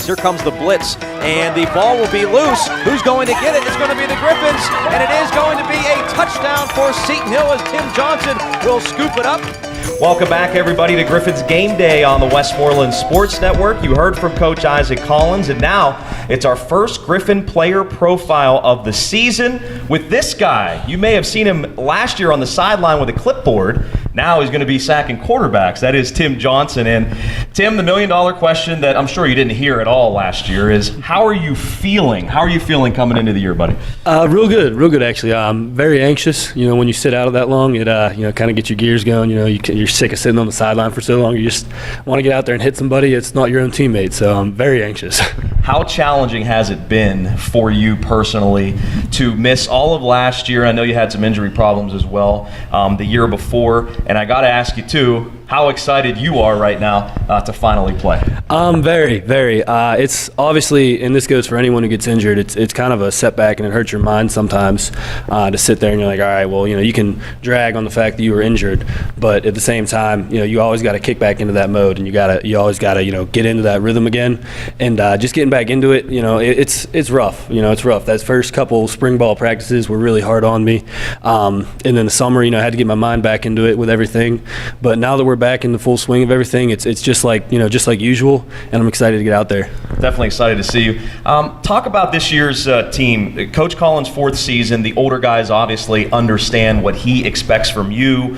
here comes the blitz, and the ball will be loose. Who's going to get it? It's going to be the Griffins, and it is going to be a touchdown for Seton Hill as Tim Johnson will scoop it up. Welcome back, everybody, to Griffins Game Day on the Westmoreland Sports Network. You heard from Coach Isaac Collins, and now it's our first Griffin player profile of the season with this guy. You may have seen him last year on the sideline with a clipboard. Now he's going to be sacking quarterbacks. That is Tim Johnson. And Tim, the million-dollar question that I'm sure you didn't hear at all last year is, how are you feeling? How are you feeling coming into the year, buddy? Real good, actually. I'm very anxious. You know, when you sit out that long, it kind of gets your gears going. You know, you're sick of sitting on the sideline for so long. You just want to get out there and hit somebody. It's not your own teammate, so I'm very anxious. How challenging has it been for you personally to miss all of last year? I know you had some injury problems as well the year before, and I got to ask you too, how excited you are right now to finally play. Very. It's obviously, and this goes for anyone who gets injured, it's kind of a setback, and it hurts your mind sometimes to sit there and you're like, all right, well, you know, you can drag on the fact that you were injured, but at the same time, you know, you always got to kick back into that mode, and you always got to, you know, get into that rhythm again, and just getting back into it, you know, it's rough. You know, it's rough. That first couple spring ball practices were really hard on me, and then the summer, you know, I had to get my mind back into it with everything, but now that we're back in the full swing of everything, it's just like, you know, just like usual, and I'm excited to get out there. Definitely excited to see you. Talk about this year's team. Coach Collins' fourth season. The older guys obviously understand what he expects from you.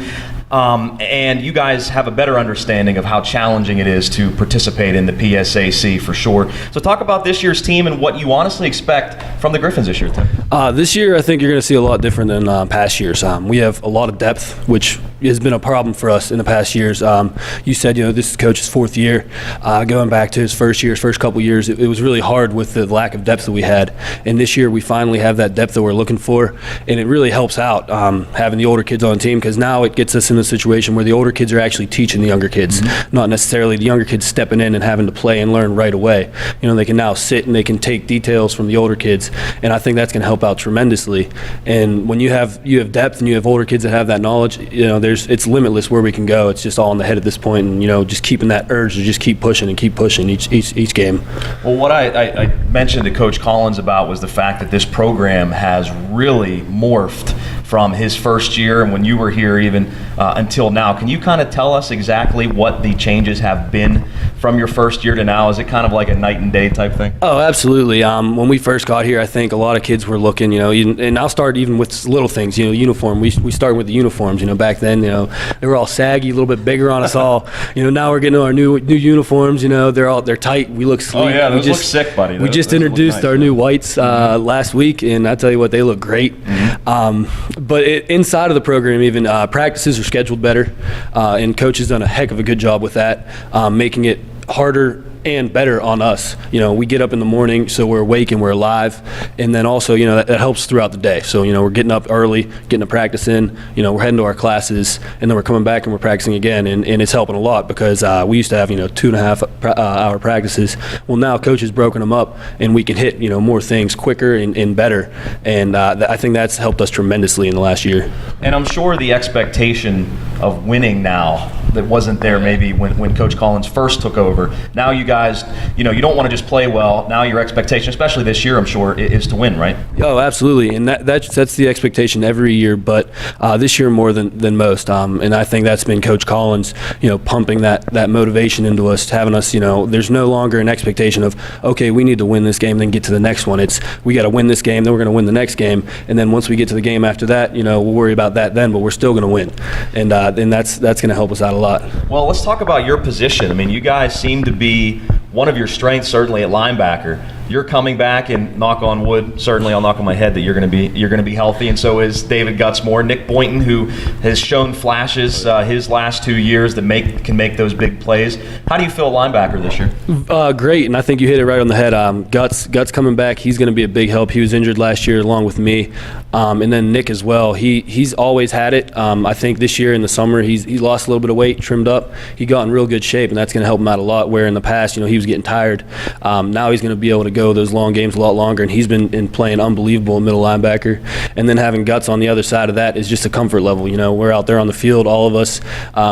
And you guys have a better understanding of how challenging it is to participate in the PSAC for sure. So talk about this year's team and what you honestly expect from the Griffins this year, Tim. This year, I think you're going to see a lot different than past years. We have a lot of depth, which has been a problem for us in the past years. You said, you know, this is Coach's fourth year. Going back to his first couple years, it was really hard with the lack of depth that we had. And this year, we finally have that depth that we're looking for, and it really helps out having the older kids on the team, because now it gets us in a situation where the older kids are actually teaching the younger kids, not necessarily the younger kids stepping in and having to play and learn right away. You know, they can now sit and they can take details from the older kids, and I think that's going to help out tremendously. And when you have depth and you have older kids that have that knowledge, you know, it's limitless where we can go. It's just all in the head at this point, and, you know, just keeping that urge to just keep pushing each game. Well, what I mentioned to Coach Collins about was the fact that this program has really morphed from his first year and when you were here even until now. Can you kind of tell us exactly what the changes have been from your first year to now? Is it kind of like a night and day type thing? Oh, absolutely. When we first got here, I think a lot of kids were looking, you know, and I'll start even with little things, you know, uniform. We started with the uniforms, you know, back then, you know, they were all saggy, a little bit bigger on us all. You know, now we're getting our new uniforms, you know, they're tight. We look sleek. Oh yeah, those look sick, buddy. We just introduced our new whites last week, and I tell you what, they look great. But inside of the program, even practices are scheduled better, and Coach has done a heck of a good job with that, making it harder and better on us. You know, we get up in the morning, so we're awake and we're alive, and then also, you know, that helps throughout the day. So, you know, we're getting up early, getting a practice in, you know, we're heading to our classes, and then we're coming back and we're practicing again, and it's helping a lot, because we used to have, you know, 2.5 hour practices. Well, now Coach has broken them up, and we can hit, you know, more things quicker and better, and I think that's helped us tremendously in the last year. And I'm sure the expectation of winning now that wasn't there maybe when Coach Collins first took over. Now you guys, you know, you don't want to just play well. Now your expectation, especially this year, I'm sure, is to win, right? Oh, absolutely, and that's the expectation every year, but this year more than most. And I think that's been Coach Collins, you know, pumping that motivation into us, having us, you know, there's no longer an expectation of, okay, we need to win this game, then get to the next one. It's, we got to win this game, then we're going to win the next game, and then once we get to the game after that, you know, we'll worry about that then, but we're still going to win, and that's going to help us out a lot. Well, let's talk about your position. I mean, you guys seem to be one of your strengths, certainly at linebacker. You're coming back, and knock on wood, certainly I'll knock on my head that you're going to be healthy, and so is David Gutsmore. Nick Boynton, who has shown flashes his last 2 years that can make those big plays. How do you feel linebacker this year? Great, and I think you hit it right on the head. Guts coming back, he's going to be a big help. He was injured last year along with me, and then Nick as well. He's always had it. I think this year in the summer he lost a little bit of weight, trimmed up. He got in real good shape, and that's going to help him out a lot, where in the past, you know, he was getting tired. Now he's going to be able to go those long games a lot longer, and he's been playing unbelievable middle linebacker. And then having Guts on the other side of that is just a comfort level. We're out there on the field, all of us.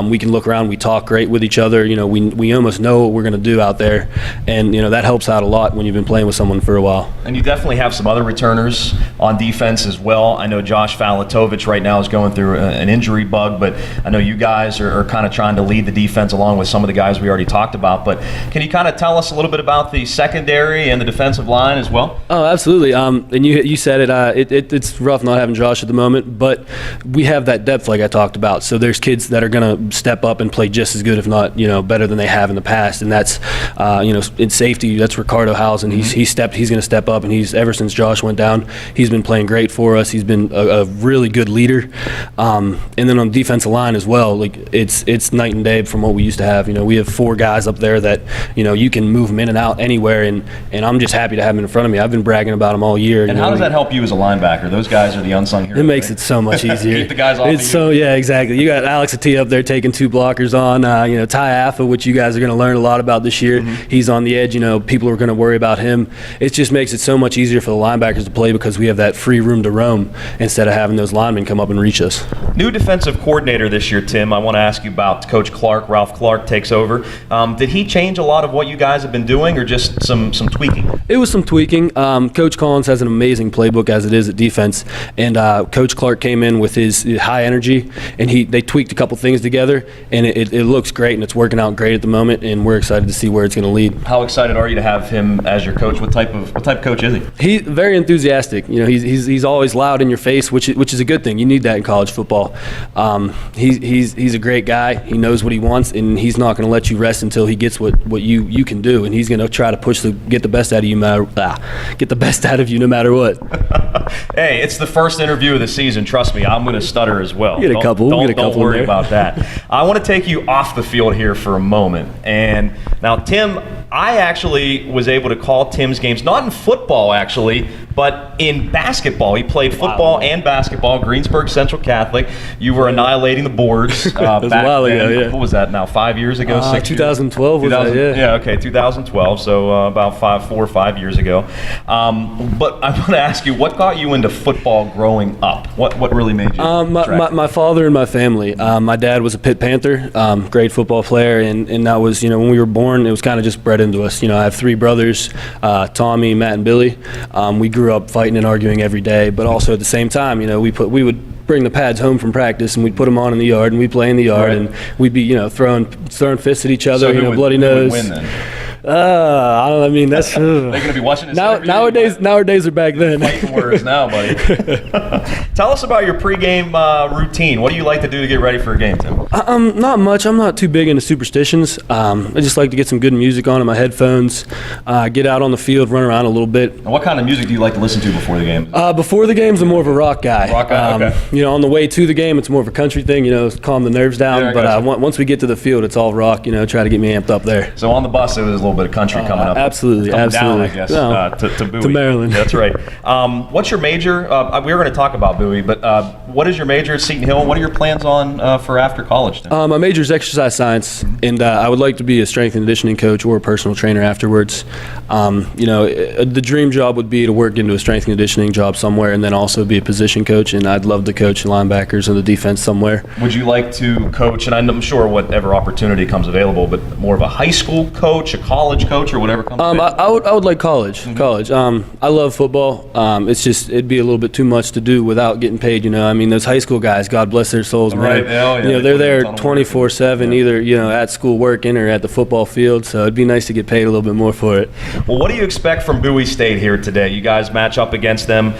We can look around, we talk great with each other. We almost know what we're going to do out there, and that helps out a lot when you've been playing with someone for a while. And you definitely have some other returners on defense as well. I know Josh Valatovich right now is going through an injury bug, but I know you guys are kind of trying to lead the defense along with some of the guys we already talked about. But can you kind of tell us a little bit about the secondary and the defensive line as well? Oh, absolutely. And you said it. It's rough not having Josh at the moment, but we have that depth like I talked about. So there's kids that are going to step up and play just as good, if not better than they have in the past. And that's in safety. That's Ricardo Housen. He's going to step up, and he's ever since Josh went down, he's been playing great for us. He's been a really good leader. And then on the defensive line as well, like it's night and day from what we used to have. We have 4 guys up there that you can move them in and out anywhere, and I'm just happy to have them in front of me. I've been bragging about them all year. And how does that help you as a linebacker? Those guys are the unsung heroes. It makes it so much easier. Keep the guys off. Yeah, exactly. You got Alex Atia up there taking 2 blockers on. Ty Affa, which you guys are going to learn a lot about this year. He's on the edge. People are going to worry about him. It just makes it so much easier for the linebackers to play because we have that free room to roam instead of having those linemen come up and reach us. New defensive coordinator this year, Tim. I want to ask you about Coach Clark. Ralph Clark takes over. Did he change a lot of what you guys have been doing, or just some tweaking? It was some tweaking. Coach Collins has an amazing playbook as it is at defense, and Coach Clark came in with his high energy, and they tweaked a couple things together, and it looks great, and it's working out great at the moment, and we're excited to see where it's going to lead. How excited are you to have him as your coach? What type of coach is he? He's very enthusiastic. He's always loud in your face, which is a good thing. You need that in college football. He's a great guy. He knows what he wants, and he's not going to let you rest until he gets what you can do, and he's going to try to get the best out of you no matter what. Hey, it's the first interview of the season. Trust me, I'm going to stutter as well. Get a couple. Don't worry about that. I want to take you off the field here for a moment. And now, Tim, I actually was able to call Tim's games, not in football actually, but in basketball. He played football and basketball, Greensburg Central Catholic. You were annihilating the boards back a while ago, yeah. What was that now, 5 years ago? 2012 was that, yeah. Yeah, okay, 2012, so about 4 or 5 years ago. But I want to ask you, what got you into football growing up? What really made you my father and my family. My dad was a Pitt Panther, great football player, and that was, when we were born, it was kind of just bred into us. I have 3 brothers, Tommy, Matt, and Billy. We grew up fighting and arguing every day, but also at the same time, we would bring the pads home from practice and we'd put them on in the yard and we'd play in the yard, and we'd be throwing fists at each other. So bloody nose. Who would win then? That's they're going to be watching this nowadays are back then. Fighting words now, buddy. Tell us about your pregame routine. What do you like to do to get ready for a game, Tim? Not much. I'm not too big into superstitions. I just like to get some good music on in my headphones, get out on the field, run around a little bit. And what kind of music do you like to listen to before the game? Before the games, I'm more of a rock guy. Rock guy, okay. On the way to the game, it's more of a country thing, calm the nerves down. Yeah, but once we get to the field, it's all rock, try to get me amped up there. So on the bus, it was a little bit of country coming up. Absolutely. Down, I guess, to Bowie. To Maryland. That's right. What's your major? We were going to talk about Bowie, but what is your major at Seton Hill? What are your plans on for after college? My major is exercise science, and I would like to be a strength and conditioning coach or a personal trainer afterwards. The dream job would be to work into a strength and conditioning job somewhere, and then also be a position coach, and I'd love to coach linebackers or the defense somewhere. Would you like to coach, and I'm sure whatever opportunity comes available, but more of a high school coach, a college coach, or whatever comes available? I would like college. College. I love football. It'd be a little bit too much to do without getting paid. Those high school guys, God bless their souls, man. Right. Yeah. They're there 24/7, either at school working or at the football field. So it'd be nice to get paid a little bit more for it. Well, what do you expect from Bowie State here today? You guys match up against them.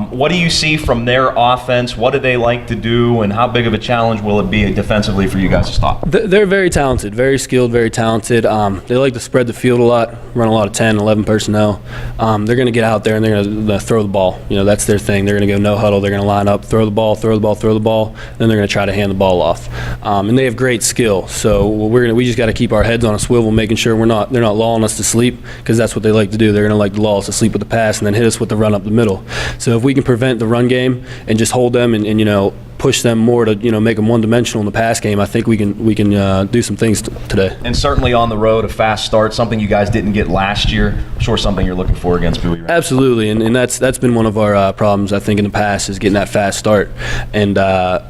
What do you see from their offense? What do they like to do, and how big of a challenge will it be defensively for you guys to stop? They're very talented, very skilled, very talented. They like to spread the field a lot, run a lot of 10, 11 personnel. They're going to get out there and they're going to throw the ball. That's their thing. They're going to go no huddle. They're going to line up, throw the ball. Then they're going to try to hand the ball off. And they have great skill. So we just got to keep our heads on a swivel, making sure they're not lulling us to sleep, because that's what they like to do. They're going to like to lull us to sleep with the pass and then hit us with the run up the middle. So if we can prevent the run game and just hold them and push them more to make them one-dimensional in the pass game, I think we can do some things today. And certainly on the road, a fast start, something you guys didn't get last year. I'm sure something you're looking for against Bowie. Right? Absolutely, and that's been one of our problems, I think, in the past, is getting that fast start. And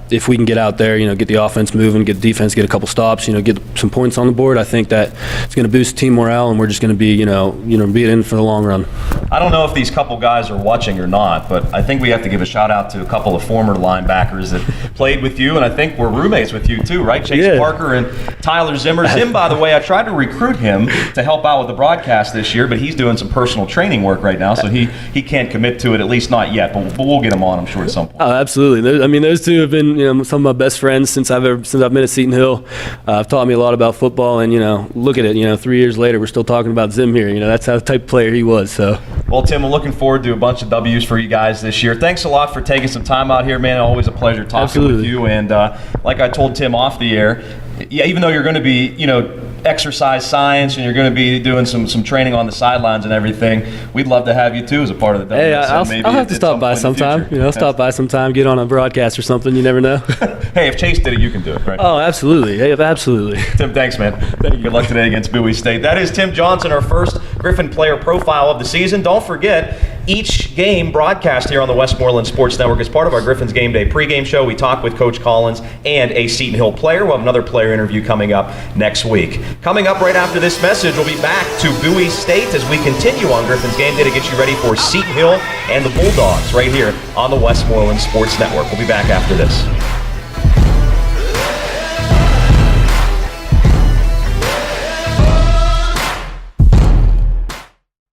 if we can get out there, get the offense moving, get the defense, get a couple stops, get some points on the board, I think that it's going to boost team morale, and we're just going to be, be in for the long run. I don't know if these couple guys are watching or not, but I think we have to give a shout out to a couple of former linebackers that played with you, and I think were roommates with you too, right? Chase Parker and Tyler Zimmer. Zim, by the way, I tried to recruit him to help out with the broadcast this year, but he's doing some personal training work right now, so he can't commit to it, at least not yet, but we'll get him on, I'm sure, at some point. Oh, absolutely. Those two have been some of my best friends since I've been at Seton Hill. Taught me a lot about football, and look at it, 3 years later we're still talking about Zim here. That's how the type of player he was. So. Well, Tim, we're looking forward to a bunch of W's for you guys this year. Thanks a lot for taking some time out here, man. Always a pleasure talking with you. And like I told Tim off the air, even though you're going to be, exercise science and you're going to be doing some training on the sidelines and everything, we'd love to have you too as a part of the WSN. Hey, I'll have to stop by sometime. Stop by sometime, get on a broadcast or something. You never know. Hey, if Chase did it, you can do it, right? Oh, absolutely. Hey, absolutely. Tim, thanks, man. Thank you. Good luck today against Bowie State. That is Tim Johnson, our first Griffin player profile of the season. Don't forget, each game broadcast here on the Westmoreland Sports Network is part of our Griffin's Game Day pregame show. We talk with Coach Collins and a Seton Hill player. We'll have another player interview coming up next week. Coming up right after this message, we'll be back to Bowie State as we continue on Griffin's Game Day to get you ready for Seton Hill and the Bulldogs right here on the Westmoreland Sports Network. We'll be back after this.